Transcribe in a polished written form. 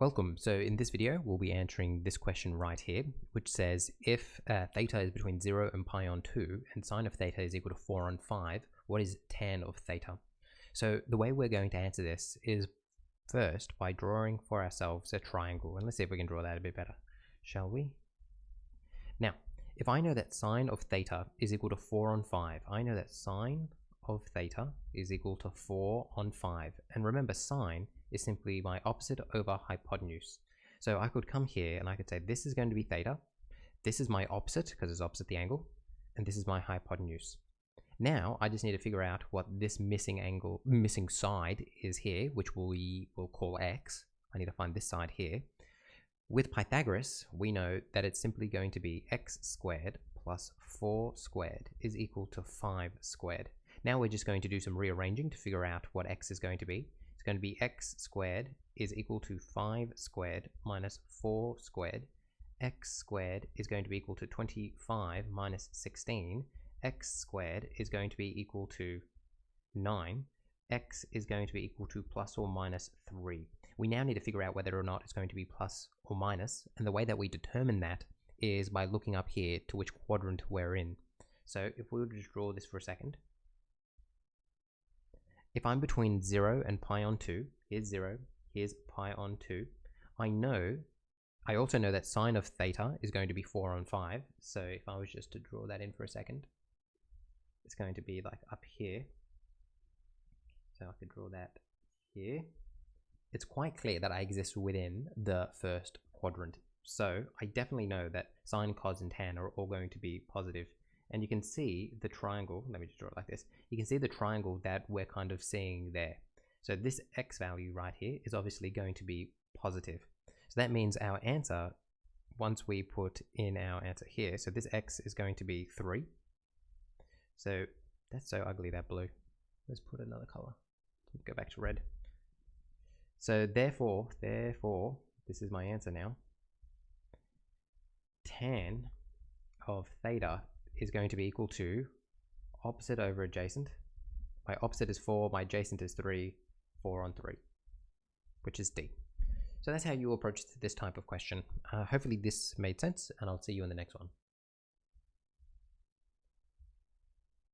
Welcome. So in this video, we'll be answering this question right here, which says if theta is between 0 and pi on 2 and sine of theta is equal to 4 on 5, what is tan of theta? So the way we're going to answer this is first by drawing for ourselves a triangle. And let's see if we can draw that a bit better, shall we? Now, if I know that sine of theta is equal to 4 on 5, I know that sine of theta is equal to 4 on 5. And remember, sine is simply my opposite over hypotenuse. So I could come here and I could say this is going to be theta, this is my opposite because it's opposite the angle, and this is my hypotenuse. Now I just need to figure out what this missing side is here, which we will call x. I need to find this side here. With Pythagoras, we know that it's simply going to be x squared plus 4 squared is equal to 5 squared. Now we're just going to do some rearranging to figure out what x is going to be. It's going to be x squared is equal to 5 squared minus 4 squared. X squared is going to be equal to 25 minus 16. X squared is going to be equal to 9. X is going to be equal to plus or minus 3. We now need to figure out whether or not it's going to be plus or minus, and the way that we determine that is by looking up here to which quadrant we're in. So if we were to just draw this for a second, if I'm between 0 and pi on 2, here's 0, here's pi on 2, I also know that sine of theta is going to be 4 on 5, so if I was just to draw that in for a second, it's going to be like up here, so I could draw that here. It's quite clear that I exist within the first quadrant, so I definitely know that sine, cos, and tan are all going to be positive. And you can see the triangle, let me just draw it like this, you can see the triangle that we're kind of seeing there. So this x value right here is obviously going to be positive. So that means our answer, once we put in our answer here, so this x is going to be 3. So that's so ugly, that blue. Let's put another color. Go back to red. So therefore, this is my answer now. Tan of theta is going to be equal to opposite over adjacent. My opposite is 4, my adjacent is 3, 4 on 3, which is D. So that's how you approach this type of question. Hopefully this made sense, and I'll see you in the next one.